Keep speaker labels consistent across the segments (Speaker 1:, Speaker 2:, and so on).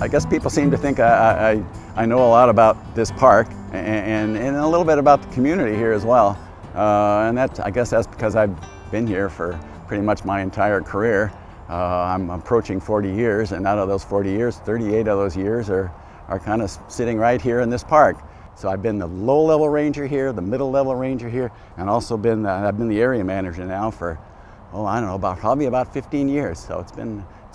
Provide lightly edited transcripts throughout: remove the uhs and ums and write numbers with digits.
Speaker 1: I guess people seem to think I know a lot about this park and a little bit about the community here as well. And I guess that's because I've been here for pretty much my entire career. I'm approaching 40 years, and out of those 40 years, 38 of those years are kind of sitting right here in this park. So I've been the low-level ranger here, the middle-level ranger here, and also I've been the area manager now for, I don't know, probably about 15 years. So it's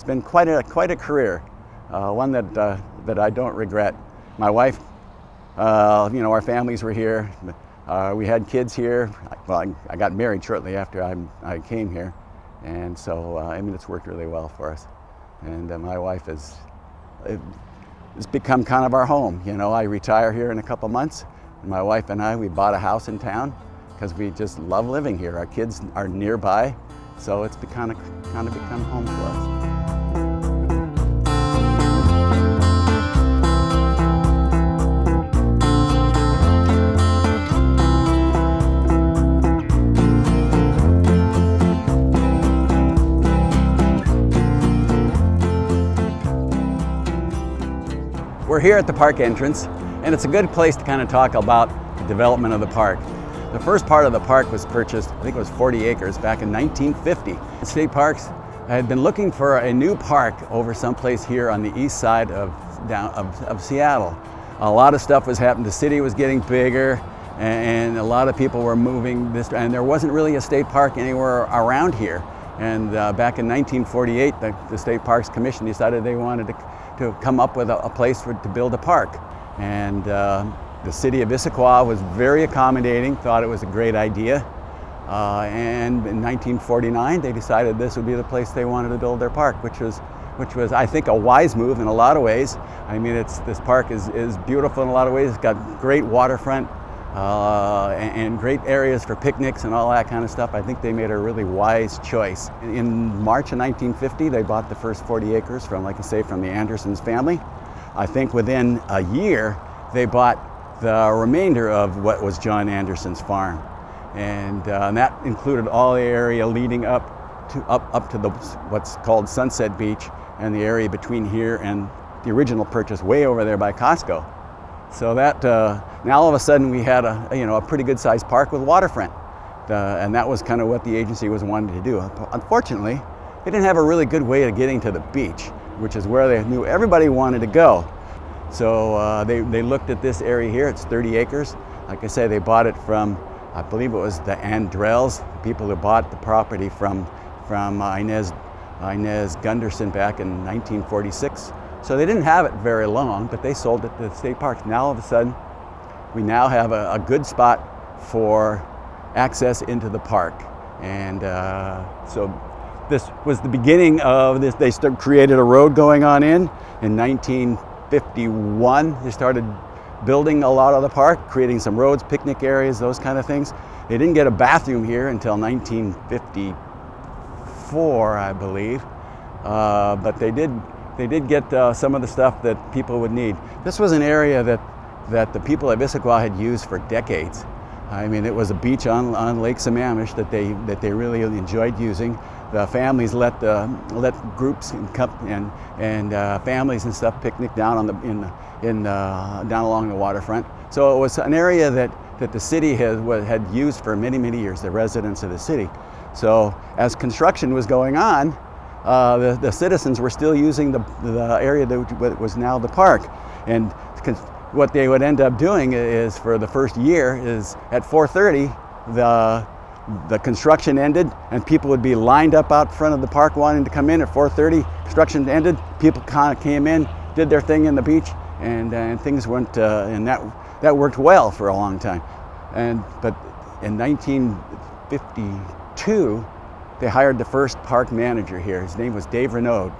Speaker 1: been quite a career, one that I don't regret. My wife, our families were here. We had kids here. Well, I got married shortly after I came here, and so it's worked really well for us. And my wife it's become kind of our home. I retire here in a couple months, and my wife and we bought a house in town because we just love living here. Our kids are nearby, so it's kind of become home for us. We're here at the park entrance, and it's a good place to kind of talk about the development of the park. The first part of the park was purchased, I think it was 40 acres, back in 1950. State Parks had been looking for a new park over someplace here on the east side of Seattle. A lot of stuff was happening. The city was getting bigger, and a lot of people were moving this, and there wasn't really a state park anywhere around here. And back in 1948, the State Parks Commission decided they wanted to come up with a place to build a park. And the city of Issaquah was very accommodating, thought it was a great idea. And in 1949, they decided this would be the place they wanted to build their park, which was, I think, a wise move in a lot of ways. This park is beautiful in a lot of ways. It's got great waterfront and great areas for picnics and all that kind of stuff. I think they made a really wise choice. In March of 1950, they bought the first 40 acres from, like I say, from the Andersons family. I think within a year, they bought the remainder of what was John Anderson's farm. And that included all the area leading up to what's called Sunset Beach, and the area between here and the original purchase way over there by Costco. So that now all of a sudden we had a pretty good sized park with waterfront, and that was kind of what the agency was wanting to do. Unfortunately, they didn't have a really good way of getting to the beach, which is where they knew everybody wanted to go. So they looked at this area here. It's 30 acres. Like I say, they bought it from, I believe it was the Andrells, people who bought the property from Inez Gunderson back in 1946. So they didn't have it very long, but they sold it to the state parks. Now all of a sudden, we now have a good spot for access into the park. And so this was the beginning of this. They created a road going on in 1951. They started building a lot of the park, creating some roads, picnic areas, those kind of things. They didn't get a bathroom here until 1954, I believe, but they did get some of the stuff that people would need. This was an area that the people of Issaquah had used for decades. It was a beach on Lake Sammamish that they really enjoyed using. The families let groups and families and stuff picnic down down along the waterfront. So it was an area that the city had used for many, many years, the residents of the city. So as construction was going on, the citizens were still using the area that was now the park. And what they would end up doing is, for the first year, is at 4:30, the construction ended, and people would be lined up out front of the park wanting to come in. At 4:30, construction ended, people kind of came in, did their thing in the beach, and things went, and that worked well for a long time. But in 1952, they hired the first park manager here. His name was Dave Renaud,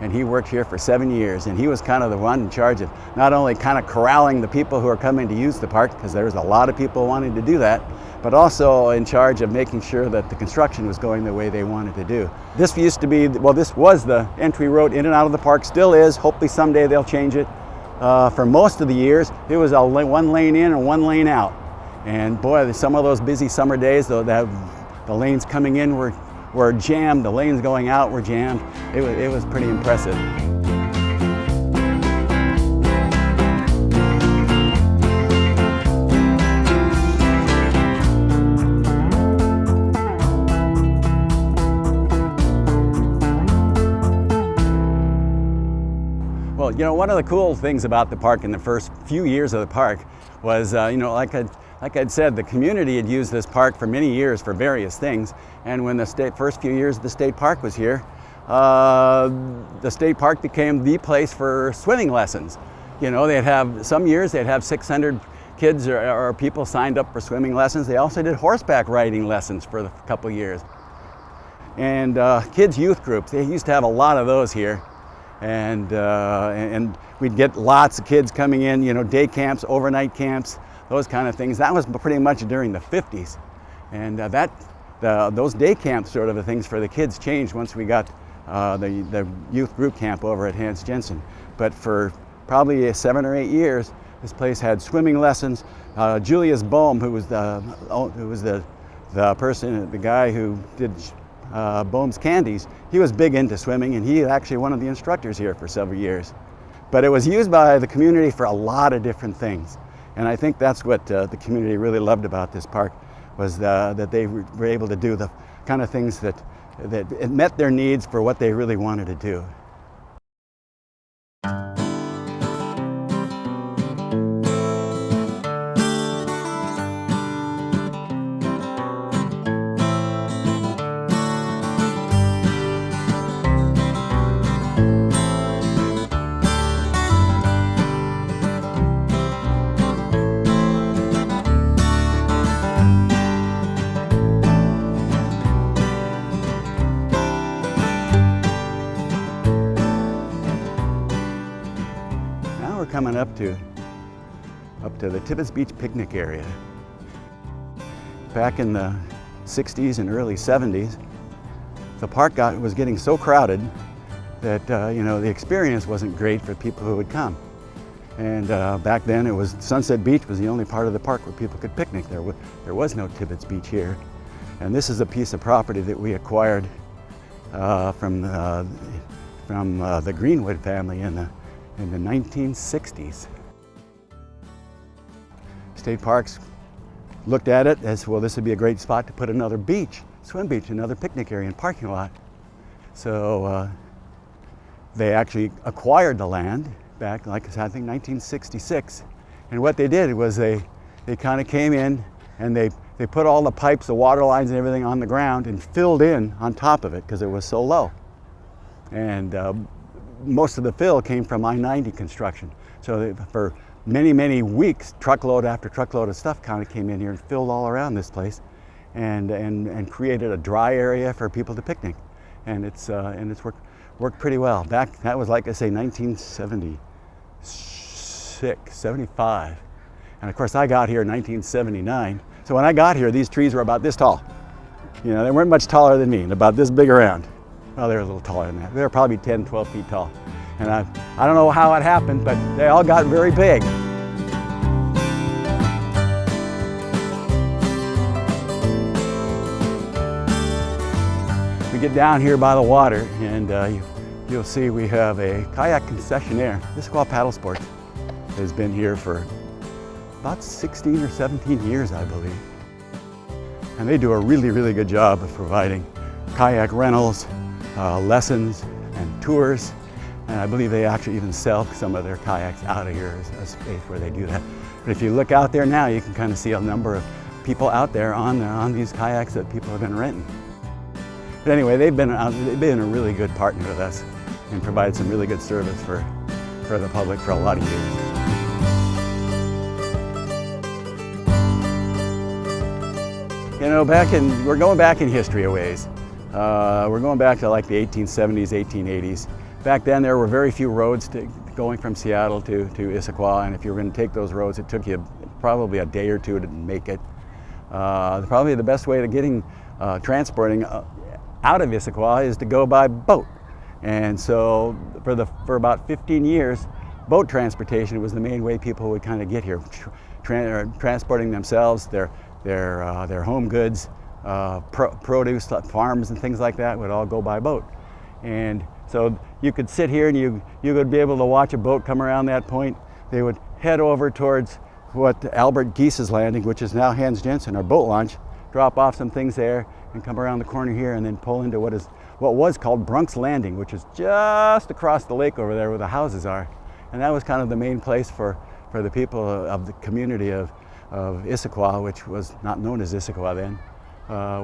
Speaker 1: and he worked here for 7 years, and he was kind of the one in charge of not only kind of corralling the people who are coming to use the park, because there was a lot of people wanting to do that, but also in charge of making sure that the construction was going the way they wanted to do. This used to be, this was the entry road in and out of the park, still is. Hopefully someday they'll change it. For most of the years, it was one lane in and one lane out. And boy, some of those busy summer days, the lanes coming in were jammed, the lanes going out were jammed. It was pretty impressive. You know, one of the cool things about the park in the first few years of the park was, you know, like I'd said, the community had used this park for many years for various things. And when the first few years the state park was here, the state park became the place for swimming lessons. You know, some years they'd have 600 kids or people signed up for swimming lessons. They also did horseback riding lessons for a couple years. And kids' youth groups, they used to have a lot of those here. And we'd get lots of kids coming in, you know, day camps, overnight camps, those kind of things. That was pretty much during the 50s. And those day camps sort of things for the kids changed once we got the youth group camp over at Hans Jensen. But for probably 7 or 8 years, this place had swimming lessons. Julius Bohm, who was the guy who did Bohm's Candies, he was big into swimming, and he was actually one of the instructors here for several years. But it was used by the community for a lot of different things. And I think that's what the community really loved about this park, was that they were able to do the kind of things that it met their needs for what they really wanted to do. Coming up to the Tibbetts Beach picnic area. Back in the 60s and early 70s, the park was getting so crowded that you know, the experience wasn't great for people who would come. And back then, Sunset Beach was the only part of the park where people could picnic. There was no Tibbetts Beach here. And this is a piece of property that we acquired from the Greenway family in the 1960s. State Parks looked at it as, well, this would be a great spot to put another beach, swim beach, another picnic area and parking lot. So they actually acquired the land back, like I said, I think 1966. And what they did was they kind of came in and they put all the pipes, the water lines and everything on the ground and filled in on top of it because it was so low. And most of the fill came from I-90 construction. So for many, many weeks, truckload after truckload of stuff kind of came in here and filled all around this place and created a dry area for people to picnic. And it's worked pretty well. That was, like I say, 1976, 75. And of course I got here in 1979. So when I got here, these trees were about this tall. You know, they weren't much taller than me, and about this big around. Well, they were a little taller than that. They were probably 10, 12 feet tall. And I don't know how it happened, but they all got very big. We get down here by the water, and you'll see we have a kayak concessionaire. Issaquah Paddle Sports has been here for about 16 or 17 years, I believe. And they do a really, really good job of providing kayak rentals, lessons and tours, and I believe they actually even sell some of their kayaks out of here as a space where they do that. But if you look out there now, you can kind of see a number of people out there on these kayaks that people have been renting. But anyway, they've been a really good partner with us and provided some really good service for the public for a lot of years. You know, we're going back in history a ways. We're going back to like the 1870s, 1880s. Back then there were very few roads going from Seattle to Issaquah, and if you were going to take those roads, it took you probably a day or two to make it. Probably the best way to transporting out of Issaquah is to go by boat. And so for about 15 years, boat transportation was the main way people would kind of get here, transporting themselves, their home goods, produce, farms and things like that would all go by boat. And so you could sit here and you would be able to watch a boat come around that point. They would head over towards what Albert Geese's landing, which is now Hans Jensen, our boat launch, drop off some things there and come around the corner here and then pull into what was called Brunk's Landing, which is just across the lake over there where the houses are. And that was kind of the main place for the people of the community of Issaquah, which was not known as Issaquah then,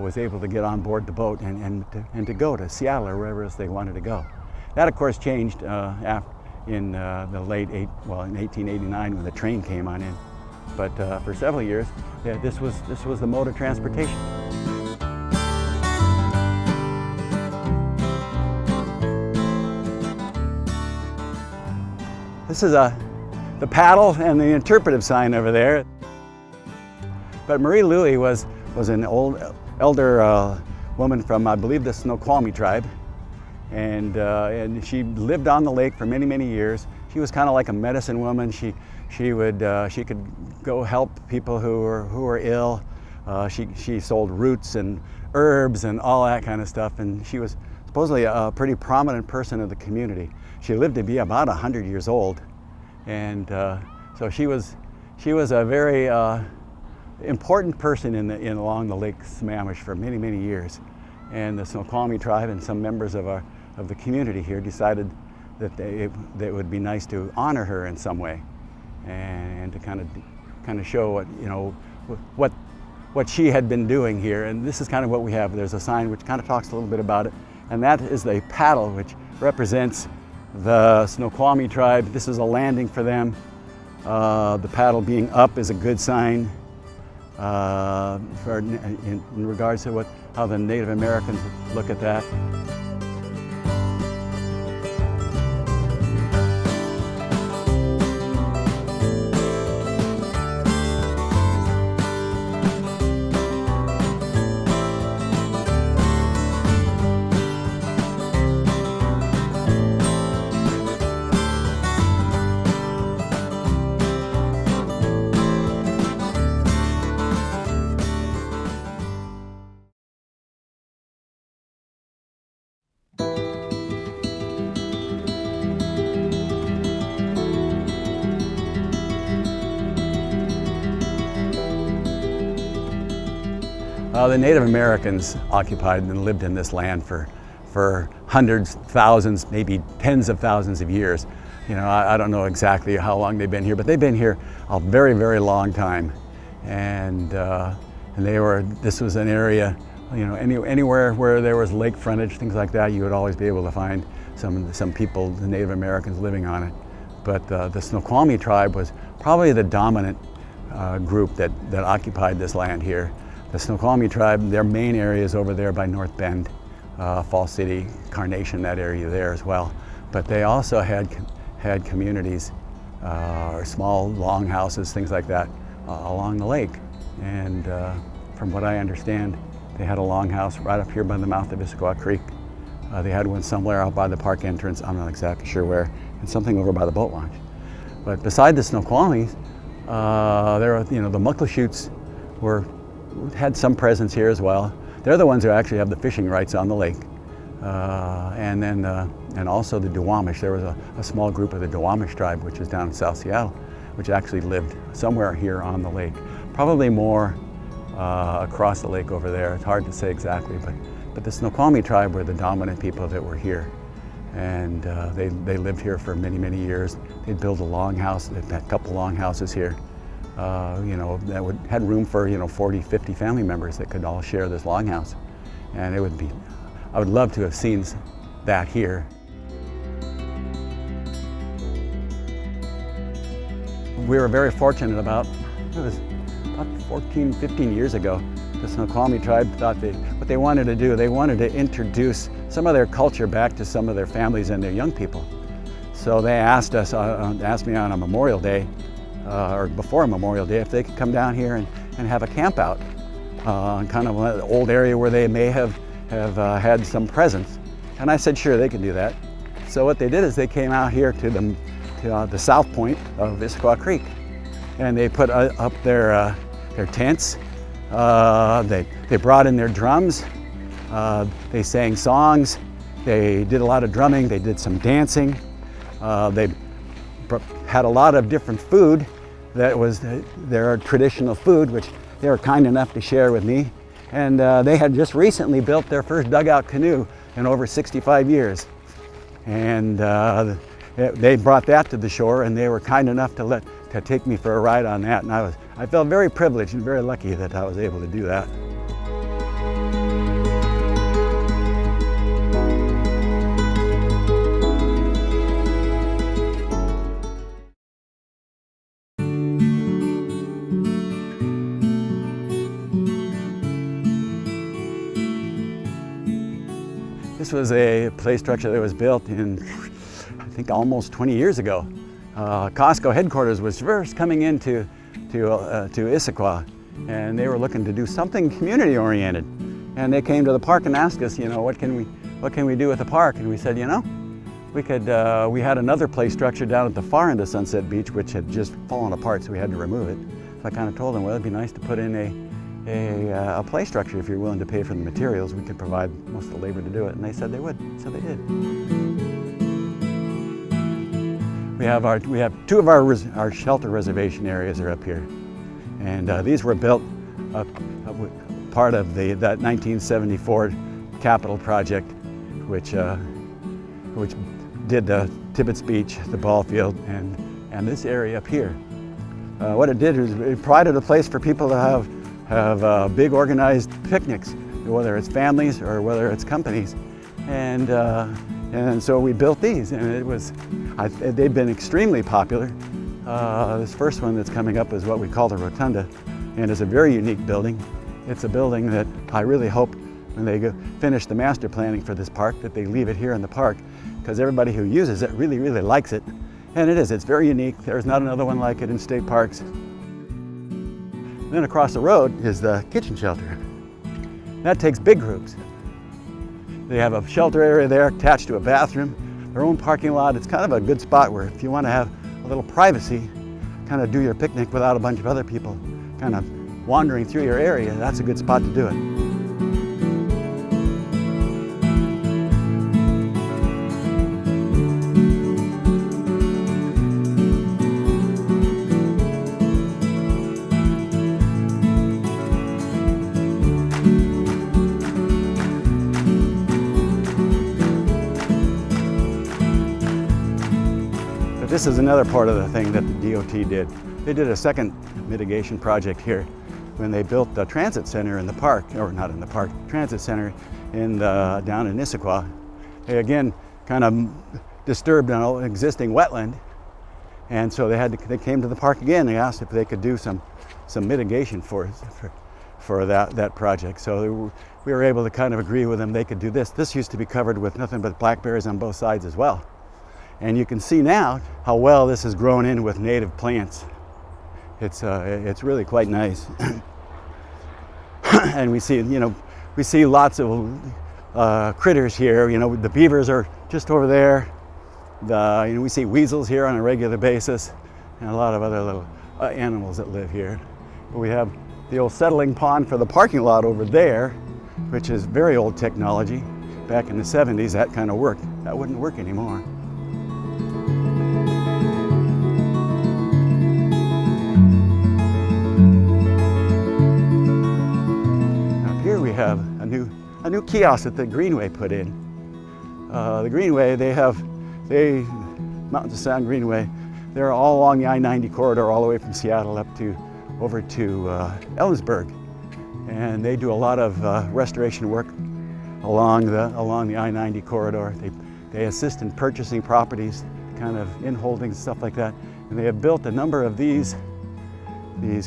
Speaker 1: was able to get on board the boat and to go to Seattle or wherever else they wanted to go. That, of course, changed in the in 1889 when the train came on in. But for several years, yeah, this was the mode of transportation. This is the paddle and the interpretive sign over there. But Marie Louie was an elder woman from, I believe, the Snoqualmie Tribe, and she lived on the lake for many, many years. She was kind of like a medicine woman. She could go help people who were ill. She sold roots and herbs and all that kind of stuff, and she was supposedly a pretty prominent person of the community. She lived to be about 100 years old, and so she was a very important person along the Lake Sammamish for many, many years. And the Snoqualmie Tribe and some members of the community here decided that it would be nice to honor her in some way, and to kind of show what she had been doing here. And this is kind of what we have. There's a sign which kind of talks a little bit about it, and that is the paddle, which represents the Snoqualmie Tribe. This is a landing for them. The paddle being up is a good sign in regards to how the Native Americans look at that. The Native Americans occupied and lived in this land for hundreds, thousands, maybe tens of thousands of years. You know, I don't know exactly how long they've been here, but they've been here a very, very long time. And this was an area, you know, anywhere where there was lake frontage, things like that, you would always be able to find some people, the Native Americans, living on it. But the Snoqualmie Tribe was probably the dominant group that occupied this land here. The Snoqualmie Tribe, their main area is over there by North Bend, Falls City, Carnation, that area there as well. But they also had communities, or small longhouses, things like that, along the lake. And from what I understand, they had a longhouse right up here by the mouth of Issaquah Creek. They had one somewhere out by the park entrance, I'm not exactly sure where, and something over by the boat launch. But beside the Snoqualmies, there were, the Muckleshoots had some presence here as well. They're the ones who actually have the fishing rights on the lake. And also the Duwamish. There was a small group of the Duwamish tribe, which is down in South Seattle, which actually lived somewhere here on the lake. Probably more across the lake over there. It's hard to say exactly, but the Snoqualmie tribe were the dominant people that were here. And they lived here for many, many years. They'd built a longhouse, they'd had a couple longhouses here. That had room for 40, 50 family members that could all share this longhouse, and I would love to have seen that here. We were very fortunate it was about 14, 15 years ago, the Snoqualmie Tribe thought what they wanted to do, they wanted to introduce some of their culture back to some of their families and their young people. So they asked me on a Memorial Day, or before Memorial Day, if they could come down here and have a camp out on kind of an old area where they may have had some presence. And I said, sure, they can do that. So what they did is they came out here to the south point of Issaquah Creek, and they put up their tents. They brought in their drums. They sang songs. They did a lot of drumming. They did some dancing. They had a lot of different food that was their traditional food, which they were kind enough to share with me. And they had just recently built their first dugout canoe in over 65 years. And they brought that to the shore, and they were kind enough to take me for a ride on that. And I felt very privileged and very lucky that I was able to do that. This was a play structure that was built in, I think, almost 20 years ago. Costco headquarters was first coming into Issaquah, and they were looking to do something community-oriented. And they came to the park and asked us, what can we do with the park? And we said, we had another play structure down at the far end of Sunset Beach, which had just fallen apart, so we had to remove it. So I kind of told them, well, it'd be nice to put in a play structure. If you're willing to pay for the materials, we could provide most of the labor to do it. And they said they would, so they did. We have two of our shelter reservation areas are up here, and these were built part of that 1974 capital project, which did the Tibbetts Beach, the ball field, and this area up here. What it did is it provided a place for people to have big organized picnics, whether it's families or whether it's companies, and so we built these, and they've been extremely popular. This first one that's coming up is what we call the Rotunda, and it's a very unique building. It's a building that I really hope when they finish the master planning for this park that they leave it here in the park, because everybody who uses it really, really likes it. And it's very unique. There's not another one like it in state parks. Then across the road is the kitchen shelter. That takes big groups. They have a shelter area there attached to a bathroom, their own parking lot. It's kind of a good spot where if you want to have a little privacy, kind of do your picnic without a bunch of other people kind of wandering through your area, that's a good spot to do it. This is another part of the thing that the DOT did. They did a second mitigation project here when they built the transit center in the park, or not in the park, transit center down in Issaquah. They again kind of disturbed an existing wetland, and so they came to the park again. They asked if they could do some mitigation for that project. So we were able to kind of agree with them they could do this. This used to be covered with nothing but blackberries on both sides as well. And you can see now how well this has grown in with native plants. It's really quite nice. And we see lots of critters here. The beavers are just over there. We see weasels here on a regular basis, and a lot of other little animals that live here. But we have the old settling pond for the parking lot over there, which is very old technology. Back in the 70s, that kind of worked. That wouldn't work anymore. We have a new kiosk that the Greenway put in. The Greenway, Mountains of Sound Greenway, they're all along the I-90 corridor, all the way from Seattle over to Ellensburg, and they do a lot of restoration work along the I-90 corridor. They assist in purchasing properties, kind of in holdings, stuff like that, and they have built a number of these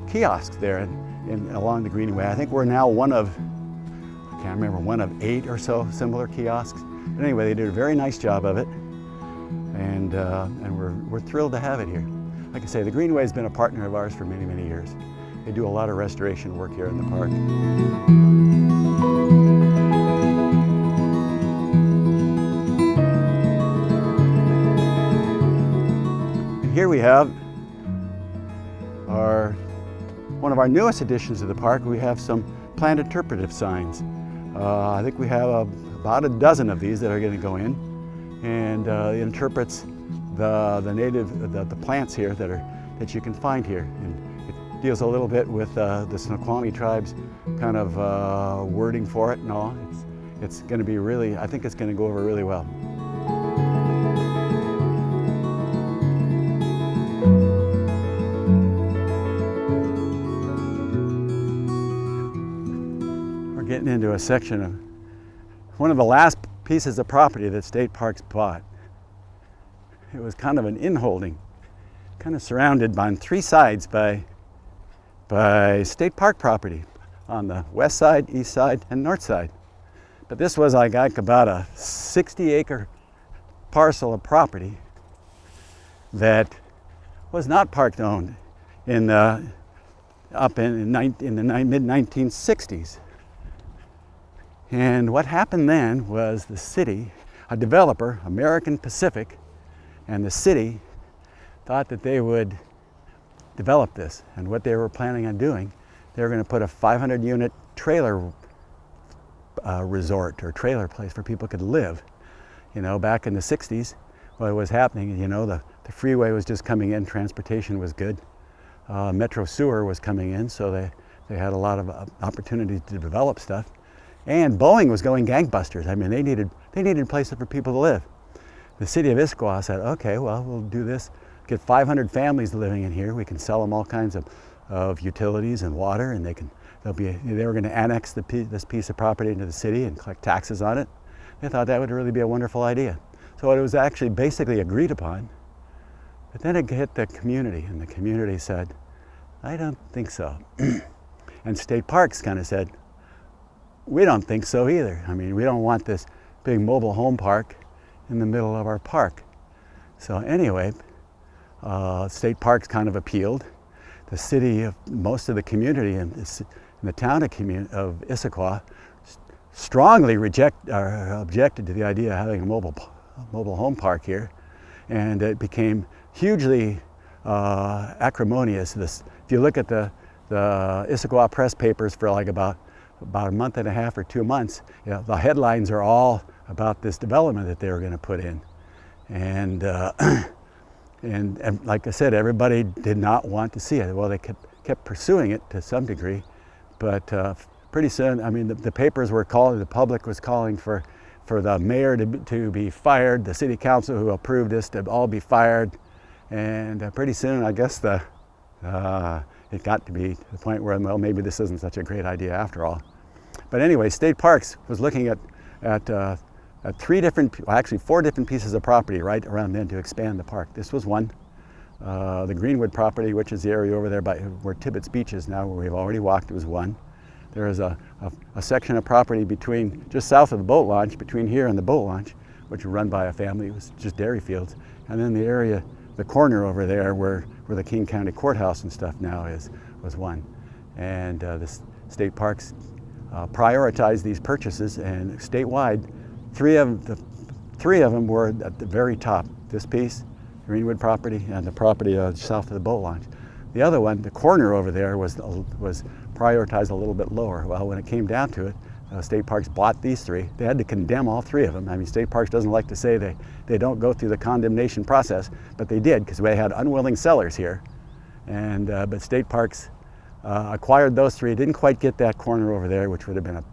Speaker 1: kiosks there along the Greenway. I think we're now one of 8 or so similar kiosks. But anyway, they did a very nice job of it, and we're thrilled to have it here. Like I say, the Greenway has been a partner of ours for many, many years. They do a lot of restoration work here in the park. And here we have one of our newest additions to the park. We have some plant interpretive signs. I think we have about a dozen of these that are going to go in, and it interprets the plants here that you can find here, and it deals a little bit with the Snoqualmie Tribe's kind of wording for it and all. It's going to be really, I think it's going to go over really well. getting into a section of one of the last pieces of property that State Parks bought. It was kind of an inholding, kind of surrounded on three sides by State Park property on the west side, east side, and north side. But this was like about a 60-acre parcel of property that was not park owned in the mid-1960s. And what happened then was the city, a developer, American Pacific, and the city thought that they would develop this. And what they were planning on doing, they were going to put a 500-unit trailer resort or trailer place where people could live. You know, back in the 60s, what was happening, you know, the freeway was just coming in, transportation was good. Metro sewer was coming in, so they had a lot of opportunities to develop stuff. And Boeing was going gangbusters. I mean, they needed places for people to live. The city of Issaquah said, okay, well, we'll do this. Get 500 families living in here. We can sell them all kinds of utilities and water, and they were going to annex this piece of property into the city and collect taxes on it. They thought that would really be a wonderful idea. So it was actually basically agreed upon. But then it hit the community, and the community said, I don't think so. And State Parks kind of said, we don't think so either. I mean, we don't want this big mobile home park in the middle of our park. So anyway, State Parks kind of appealed. The city, most of the community in the town of Issaquah strongly objected to the idea of having a mobile home park here, and it became hugely acrimonious. If you look at the Issaquah press papers for like about a month and a half or 2 months, you know, the headlines are all about this development that they were going to put in, and like I said, everybody did not want to see it. Well, they kept pursuing it to some degree, but pretty soon, I mean, the papers were calling, the public was calling for the mayor to be fired, the city council who approved this to all be fired, and pretty soon, I guess it got to be to the point where, well, maybe this isn't such a great idea after all. But anyway, State Parks was looking at four different pieces of property right around then to expand the park. This was one. The Greenwood property, which is the area over there by where Tibbetts Beach is now, where we've already walked, was one. There is a section of property just south of the boat launch, between here and the boat launch, which was run by a family. It was just dairy fields. And then the area, the corner over there where the King County Courthouse and stuff now was one. And the State Parks prioritized these purchases, and statewide, three of them were at the very top. This piece, Greenwood property, and the property south of the boat launch. The other one, the corner over there, was prioritized a little bit lower. Well, when it came down to it, State Parks bought these three. They had to condemn all three of them. I mean, State Parks doesn't like to say they don't go through the condemnation process, but they did, because we had unwilling sellers here. And but State Parks acquired those three. Didn't quite get that corner over there, which would have been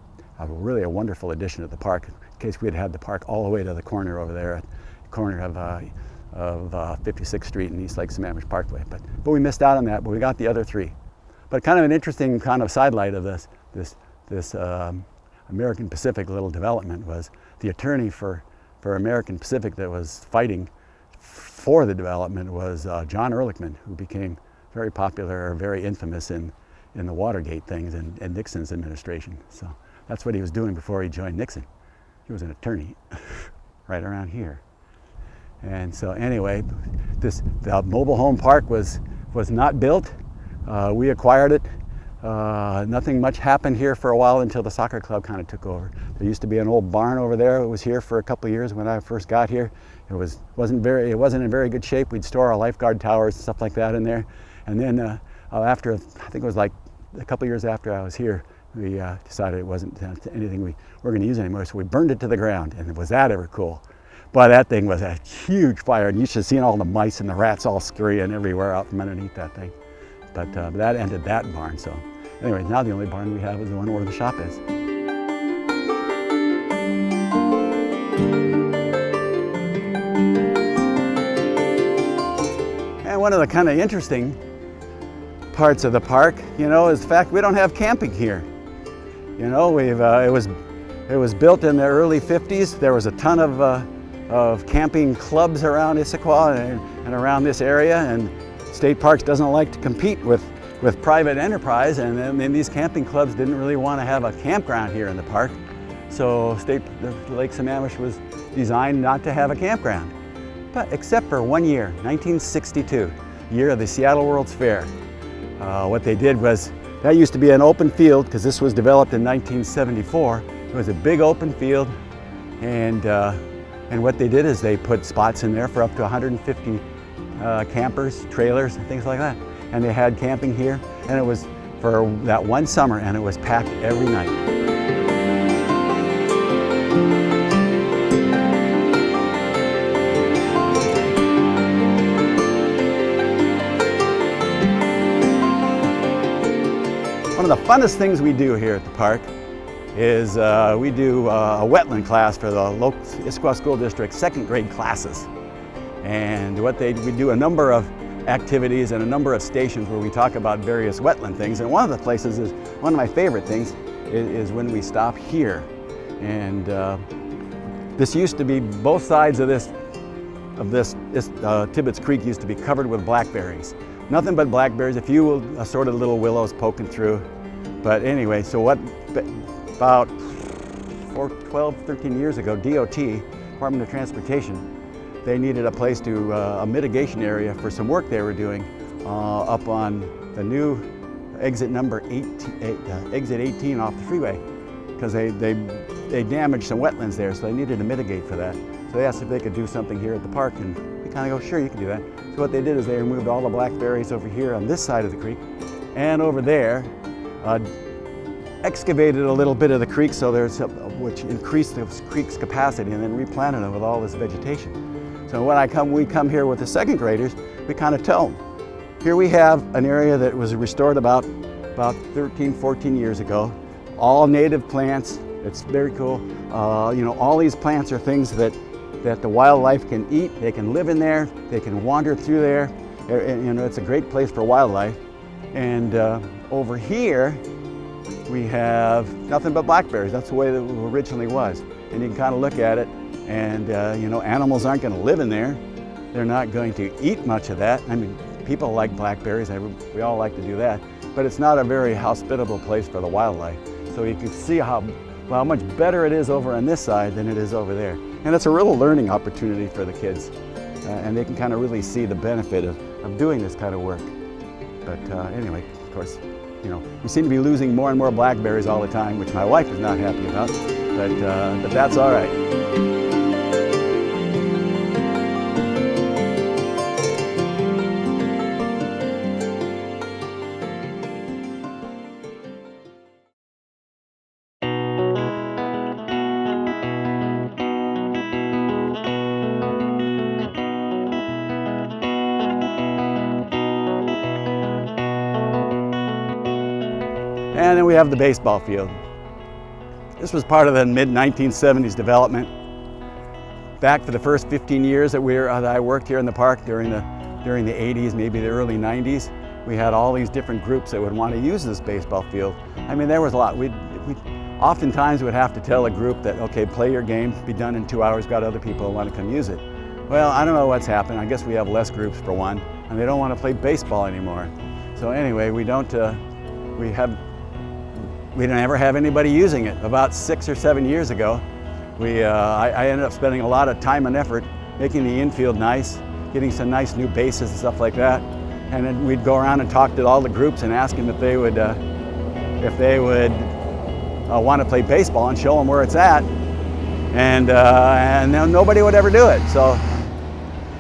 Speaker 1: really a wonderful addition to the park, in case we had the park all the way to the corner over there, at the corner of 56th Street and East Lake Sammamish Parkway. But we missed out on that, but we got the other three. But kind of an interesting kind of sidelight of this American Pacific little development was the attorney for American Pacific that was fighting for the development was John Ehrlichman, who became very popular, or very infamous in the Watergate things and Nixon's administration. So that's what he was doing before he joined Nixon. He was an attorney right around here. And so anyway, the mobile home park was not built. We acquired it. Nothing much happened here for a while until the soccer club kind of took over. There used to be an old barn over there. It was here for a couple of years when I first got here. It wasn't in very good shape. We'd store our lifeguard towers and stuff like that in there. And then after, I think it was like a couple of years after I was here, we decided it wasn't anything we were going to use anymore. So we burned it to the ground. And was that ever cool? Boy, that thing was a huge fire. And you should have seen all the mice and the rats all scurrying everywhere out from underneath that thing. But that ended that barn. So anyway, now the only barn we have is the one where the shop is. And one of the kind of interesting parts of the park, you know, is the fact we don't have camping here. You know, it was built in the early 50s. There was a ton of camping clubs around Issaquah and around this area, and State Parks doesn't like to compete with private enterprise, and then these camping clubs didn't really want to have a campground here in the park. So Lake Sammamish was designed not to have a campground. But except for one year, 1962, year of the Seattle World's Fair. What they did was, that used to be an open field because this was developed in 1974. It was a big open field, and what they did is they put spots in there for up to 150 campers, trailers, and things like that. And they had camping here, and it was for that one summer, and it was packed every night. One of the funnest things we do here at the park is we do a wetland class for the local Issaquah School District second grade classes. And we do a number of activities and a number of stations where we talk about various wetland things. And one of the places is, one of my favorite things, is when we stop here. And this used to be, both sides of this Tibbetts Creek used to be covered with blackberries. Nothing but blackberries, a few assorted little willows poking through. But anyway, so about 12, 13 years ago, DOT, Department of Transportation, they needed a place to, a mitigation area for some work they were doing up on the new exit number 18 off the freeway, because they damaged some wetlands there, so they needed to mitigate for that. So they asked if they could do something here at the park, and we kind of go, sure, you can do that. So what they did is they removed all the blackberries over here on this side of the creek, and over there, excavated a little bit of the creek, so which increased the creek's capacity, and then replanted it with all this vegetation. So when we come here with the second graders, we kind of tell them, here we have an area that was restored about 13, 14 years ago, all native plants. It's very cool. You know, all these plants are things that the wildlife can eat. They can live in there. They can wander through there. You know, it's a great place for wildlife. And over here, we have nothing but blackberries. That's the way that it originally was. And you can kind of look at it, and you know, animals aren't going to live in there. They're not going to eat much of that. I mean, people like blackberries. We all like to do that. But it's not a very hospitable place for the wildlife. So you can see how much better it is over on this side than it is over there. And it's a real learning opportunity for the kids. And they can kind of really see the benefit of doing this kind of work. But anyway, of course, you know, we seem to be losing more and more blackberries all the time, which my wife is not happy about, but that's all right. And then we have the baseball field. This was part of the mid-1970s development. Back for the first 15 years that I worked here in the park during the 80s, maybe the early 90s, we had all these different groups that would want to use this baseball field. I mean, there was a lot. We oftentimes would have to tell a group that, okay, play your game, be done in 2 hours, got other people who want to come use it. Well, I don't know what's happened. I guess we have less groups for one, and they don't want to play baseball anymore. So anyway, we didn't ever have anybody using it. About 6 or 7 years ago, I ended up spending a lot of time and effort making the infield nice, getting some nice new bases and stuff like that. And then we'd go around and talk to all the groups and ask them if they would want to play baseball and show them where it's at. And then nobody would ever do it. So,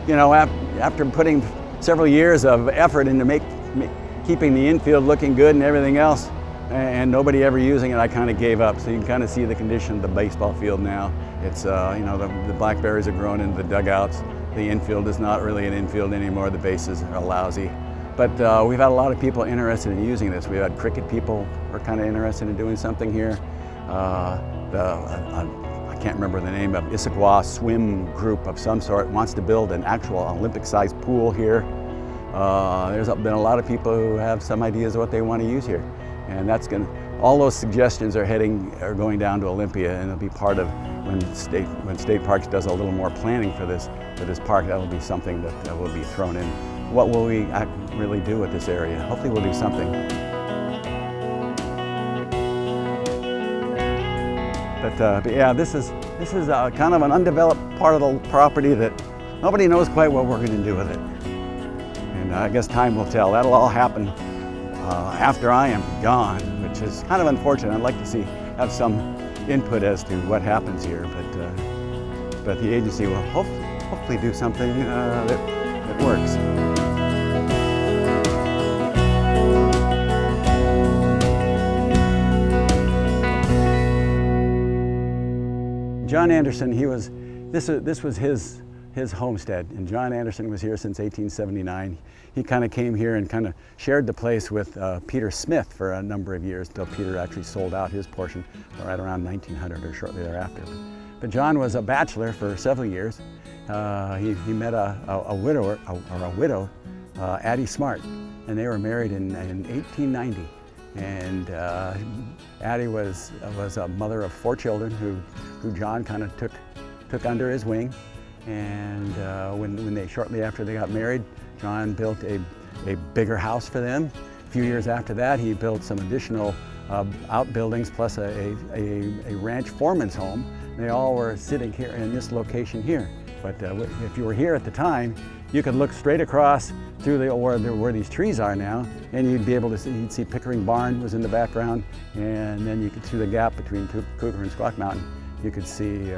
Speaker 1: you know, after putting several years of effort into keeping the infield looking good and everything else, and nobody ever using it, I kind of gave up. So you can kind of see the condition of the baseball field now. It's, you know, the blackberries are growing into the dugouts. The infield is not really an infield anymore. The bases are lousy. But we've had a lot of people interested in using this. We've had cricket people who are kind of interested in doing something here. I can't remember the name of Issaquah swim group of some sort wants to build an actual Olympic-sized pool here. There's been a lot of people who have some ideas of what they want to use here. And all those suggestions are going down to Olympia, and it'll be part of when State Parks does a little more planning for this park. That will be something that will be thrown in. What will we really do with this area? Hopefully we'll do something. But yeah, this is kind of an undeveloped part of the property that nobody knows quite what we're going to do with it. And I guess time will tell. That'll all happen after I am gone, which is kind of unfortunate. I'd like to have some input as to what happens here, but the agency will hopefully do something that works. John Anderson, this was his homestead, and John Anderson was here since 1879. He kind of came here and kind of shared the place with Peter Smith for a number of years until Peter actually sold out his portion right around 1900 or shortly thereafter. But John was a bachelor for several years. He met a widow, Addie Smart, and they were married in 1890. And Addie was a mother of 4 children who John kind of took under his wing. And shortly after they got married, John built a bigger house for them. A few years after that, he built some additional outbuildings plus a ranch foreman's home. They all were sitting here in this location here. But if you were here at the time, you could look straight across through where these trees are now, and you'd be able to see Pickering Barn was in the background, and then you could see the gap between Cougar and Squaw Mountain. You could see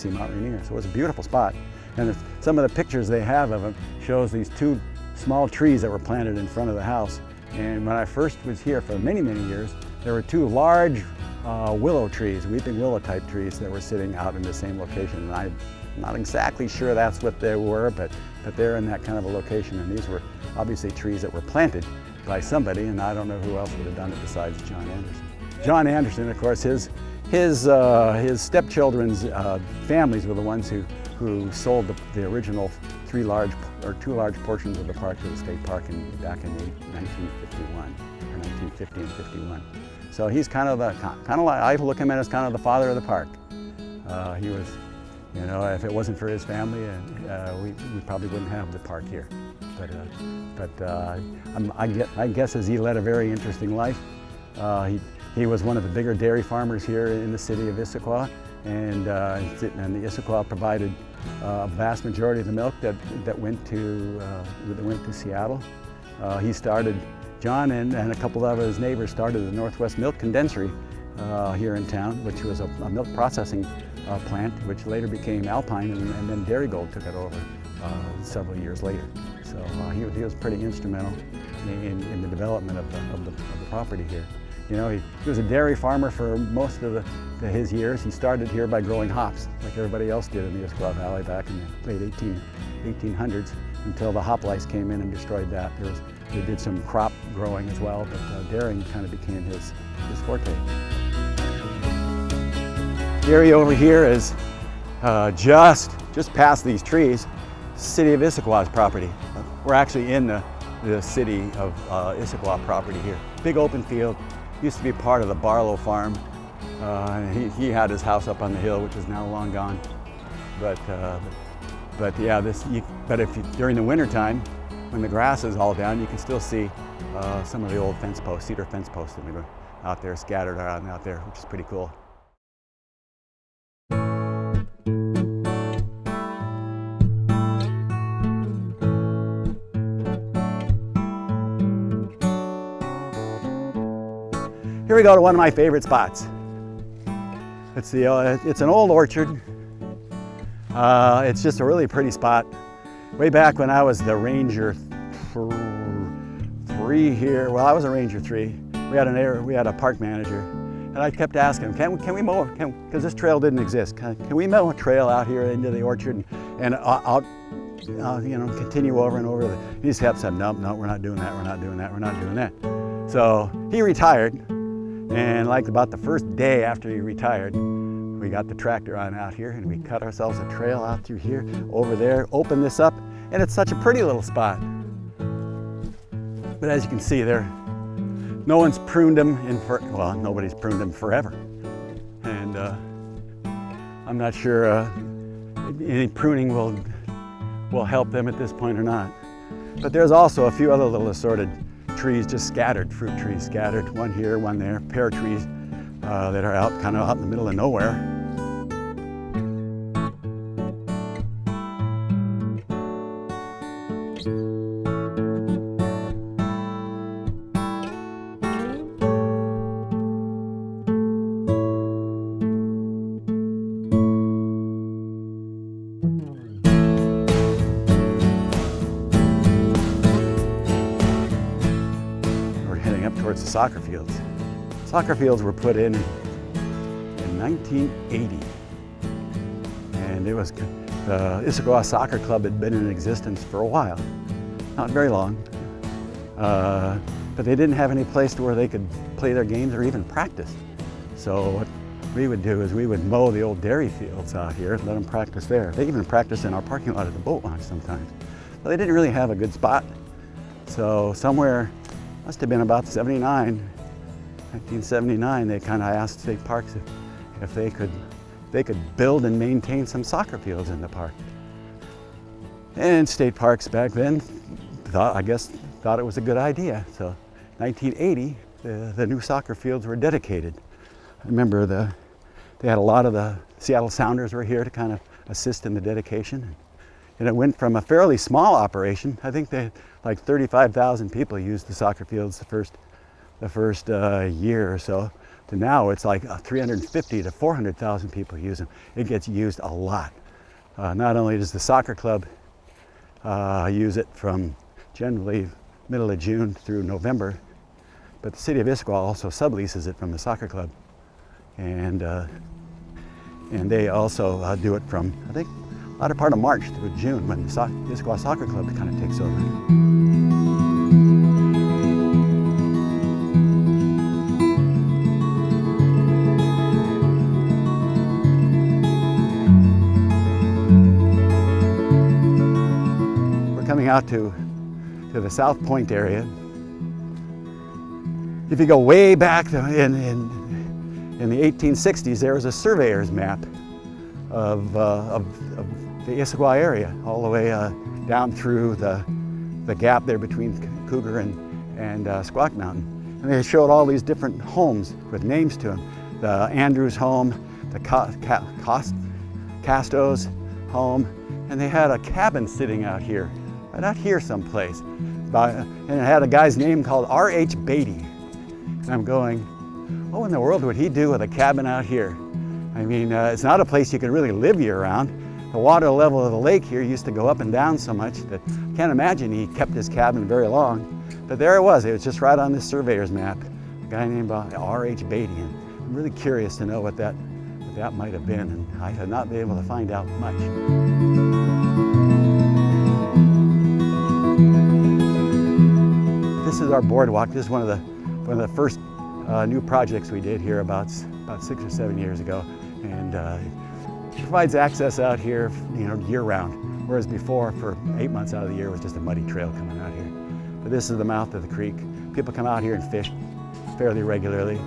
Speaker 1: Mount Rainier. So it was a beautiful spot. And some of the pictures they have of it shows these 2 small trees that were planted in front of the house. And when I first was here for many, many years, there were 2 large willow trees, weeping willow type trees that were sitting out in the same location. And I'm not exactly sure that's what they were, but they're in that kind of a location. And these were obviously trees that were planted by somebody, and I don't know who else would have done it besides John Anderson. John Anderson, of course, his stepchildren's families were the ones who sold the original 2 large portions of the park to the state park back in 1951 or 1950 and 51. So he's kind of I look at him as kind of the father of the park. He was, if it wasn't for his family, we probably wouldn't have the park here. I guess as he led a very interesting life. He was one of the bigger dairy farmers here in the city of Issaquah, and the Issaquah provided a vast majority of the milk that went to Seattle. John and a couple of his neighbors started the Northwest Milk Condensery here in town, which was a milk processing plant, which later became Alpine, and then Dairy Gold took it over several years later. So he was pretty instrumental in the development of the property here. He was a dairy farmer for most of his years. He started here by growing hops, like everybody else did in the Issaquah Valley back in the late 1800s, until the hop lice came in and destroyed that. They did some crop growing as well, but dairying kind of became his forte. The area over here is just past these trees, city of Issaquah's property. We're actually in the city of Issaquah property here. Big open field. Used to be part of the Barlow farm. He had his house up on the hill, which is now long gone. But yeah, during the winter time, when the grass is all down, you can still see some of the old fence posts, cedar fence posts that are out there, scattered around out there, which is pretty cool. Here we go to one of my favorite spots. It's an old orchard. It's just a really pretty spot. Way back when I was the Ranger 3 here, well, I was a Ranger 3. We had a park manager, and I kept asking him, can we mow? Because this trail didn't exist. Can we mow a trail out here into the orchard and out, continue over and over? He just kept saying, no, we're not doing that. We're not doing that. We're not doing that. So he retired. And like about the first day after he retired, we got the tractor on out here and we cut ourselves a trail out through here, over there, opened this up, and it's such a pretty little spot. But as you can see, there no one's pruned them well, nobody's pruned them forever. And I'm not sure any pruning will help them at this point or not. But there's also a few other little assorted trees just scattered, fruit trees scattered, one here, one there, pear trees that are out kind of out in the middle of nowhere. Towards the soccer fields. Soccer fields were put in 1980, and it was the Issaquah Soccer Club had been in existence for a while, not very long, but they didn't have any place to where they could play their games or even practice. So what we would do is we would mow the old dairy fields out here and let them practice there. They even practiced in our parking lot at the boat launch sometimes. But they didn't really have a good spot. So somewhere, must have been about 1979, they kind of asked state parks if they could build and maintain some soccer fields in the park. And state parks back then thought it was a good idea. So 1980, the new soccer fields were dedicated. I remember they had a lot of the Seattle Sounders were here to kind of assist in the dedication. And it went from a fairly small operation. I think they like 35,000 people used the soccer fields the first year or so, to now it's like 350 to 400,000 people use them. It gets used a lot. Not only does the soccer club use it from generally middle of June through November, but the city of Issaquah also subleases it from the soccer club, and they also do it from, I think, latter part of March through June, when the Issaquah Soccer Club kind of takes over. We're coming out to the South Point area. If you go way back in the 1860s, there was a surveyor's map of the Issaquah area, all the way down through the gap there between Cougar and Squawk Mountain. And they showed all these different homes with names to them. The Andrews home, the Castos home, and they had a cabin sitting out here, right out here someplace. And it had a guy's name called R.H. Beatty. And I'm going, what in the world would he do with a cabin out here? I mean, it's not a place you could really live year-round. The water level of the lake here used to go up and down so much that I can't imagine he kept his cabin very long. But there it was just right on this surveyor's map, a guy named R.H. Beatty. And I'm really curious to know what that might have been, and I have not been able to find out much. This is our boardwalk. This is one of the first new projects we did here about 6 or 7 years ago, and it provides access out here, year-round, whereas before, for 8 months out of the year, it was just a muddy trail coming out here. But this is the mouth of the creek. People come out here and fish fairly regularly.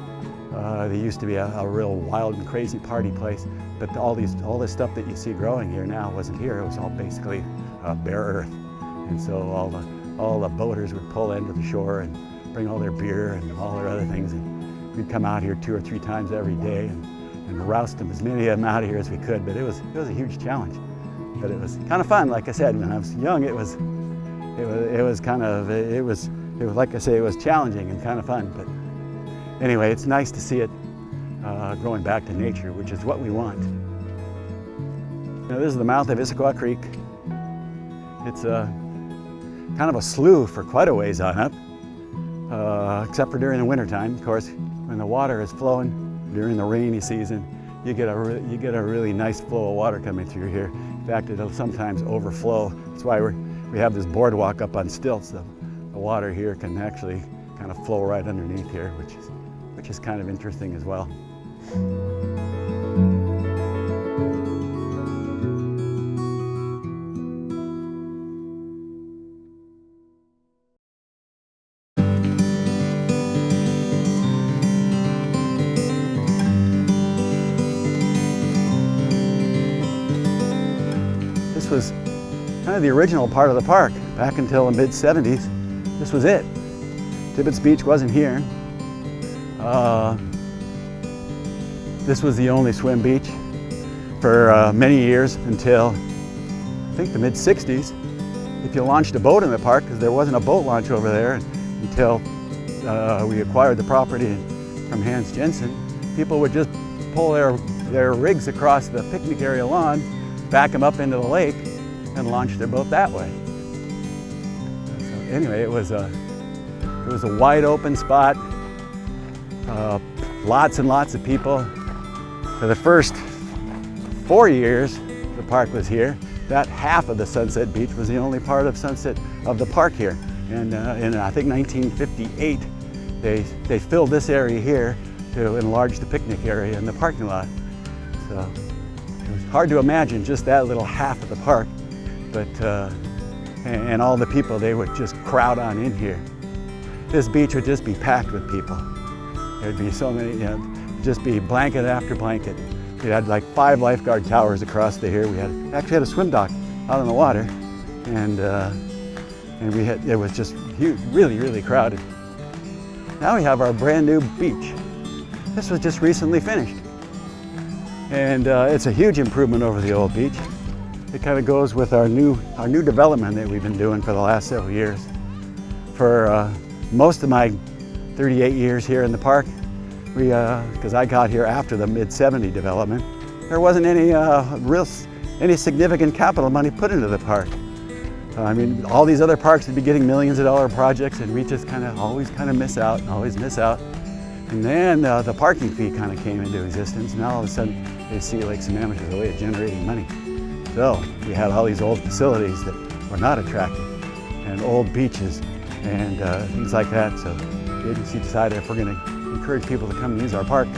Speaker 1: There used to be a real wild and crazy party place, but all this stuff that you see growing here now wasn't here. It was all basically bare earth, and so all the boaters would pull into the shore and bring all their beer and all their other things, and we'd come out here 2 or 3 times every day and roust them, as many of them out of here as we could. But it was a huge challenge, but it was kind of fun. Like I said, when I was young, it was like I say, it was challenging and kind of fun. But anyway, it's nice to see it growing back to nature, which is what we want. This is the mouth of Issaquah Creek. It's kind of a slough for quite a ways on up, except for during the wintertime. Of course, when the water is flowing during the rainy season, you get a really nice flow of water coming through here. In fact, it'll sometimes overflow. That's why we have this boardwalk up on stilts. The water here can actually kind of flow right underneath here, which is kind of interesting as well. this was kind of the original part of the park. Back until the mid-70s, this was it. Tibbetts Beach wasn't here. This was the only swim beach for many years until I think the mid-60s. If you launched a boat in the park, because there wasn't a boat launch over there until we acquired the property from Hans Jensen, people would just pull their rigs across the picnic area lawn, back them up into the lake, and launch their boat that way. So anyway, it was a wide open spot, lots and lots of people. For the first 4 years the park was here, that half of the Sunset Beach was the only part of Sunset of the park here. And in I think 1958, they filled this area here to enlarge the picnic area in the parking lot. So it was hard to imagine just that little half of the park, but and all the people, they would just crowd on in here. This beach would just be packed with people. There'd be so many, just be blanket after blanket. We had like 5 lifeguard towers across here. We actually had a swim dock out on the water, and it was just huge, really, really crowded. Now we have our brand new beach. This was just recently finished, and it's a huge improvement over the old beach. It kind of goes with our new development that we've been doing for the last several years. For most of my 38 years here in the park, because I got here after the mid-70 development, there wasn't any significant capital money put into the park. I mean, all these other parks would be getting millions of dollar projects, and we just always miss out. And then the parking fee kind of came into existence. Now all of a sudden they see Lake Sammamish as a way of generating money. So we had all these old facilities that were not attractive, and old beaches and things like that. So the agency decided, if we're going to encourage people to come and use our park,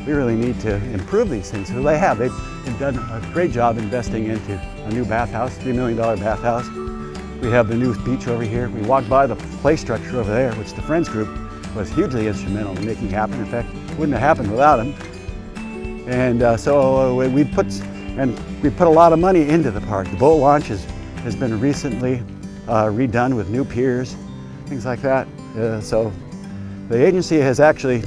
Speaker 1: we really need to improve these things. So they have. They've done a great job investing into a new bathhouse, $3 million bathhouse. We have the new beach over here. We walked by the play structure over there, which the Friends Group was hugely instrumental in making happen. In fact, it wouldn't have happened without them. And so we put a lot of money into the park. The boat launch has been recently redone with new piers, things like that. So the agency has actually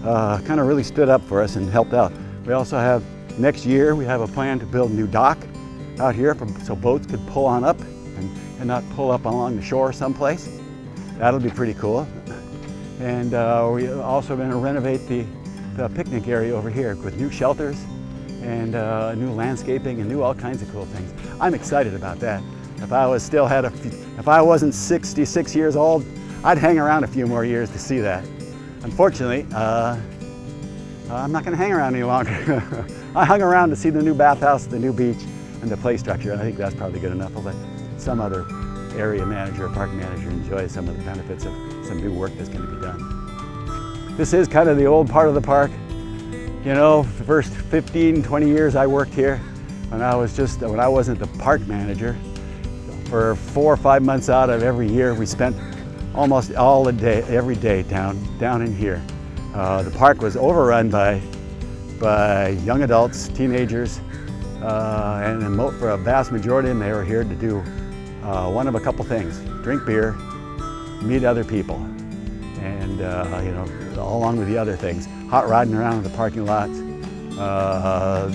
Speaker 1: kind of really stood up for us and helped out. We also have, next year, we have a plan to build a new dock out here so boats could pull on up and not pull up along the shore someplace. That'll be pretty cool. And we're also going to renovate the picnic area over here with new shelters and new landscaping and new all kinds of cool things. I'm excited about that. If I wasn't 66 years old, I'd hang around a few more years to see that. Unfortunately, I'm not going to hang around any longer. I hung around to see the new bathhouse, the new beach, and the play structure, and I think that's probably good enough. I'll let some other area manager or park manager enjoy some of the benefits of some new work that's going to be done. This is kind of the old part of the park. You know, the first 15, 20 years I worked here, when I wasn't the park manager, for 4 or 5 months out of every year, we spent almost all the day, every day down in here. The park was overrun by young adults, teenagers, and for a vast majority of them, they were here to do one of a couple things: drink beer, meet other people, and along with the other things, hot rodding around in the parking lots,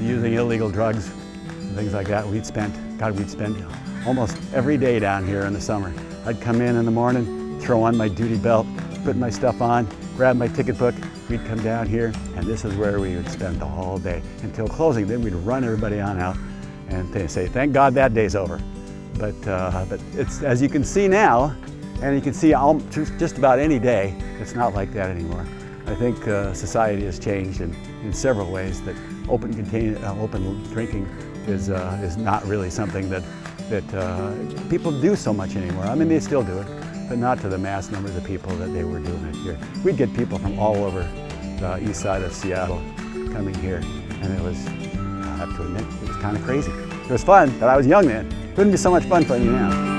Speaker 1: using illegal drugs, things like that. We'd spend almost every day down here in the summer. I'd come in the morning, throw on my duty belt, put my stuff on, grab my ticket book. We'd come down here, and this is where we would spend the whole day until closing. Then we'd run everybody on out and say, thank God that day's over. But it's, as you can see now, and you can see just about any day, it's not like that anymore. I think society has changed in several ways. That open drinking is not really something that people do so much anymore. I mean, they still do it, but not to the mass numbers of people that they were doing it here. We'd get people from all over the east side of Seattle coming here, and it was, I have to admit, it was kind of crazy. It was fun, but I was young then. It wouldn't be so much fun for me now.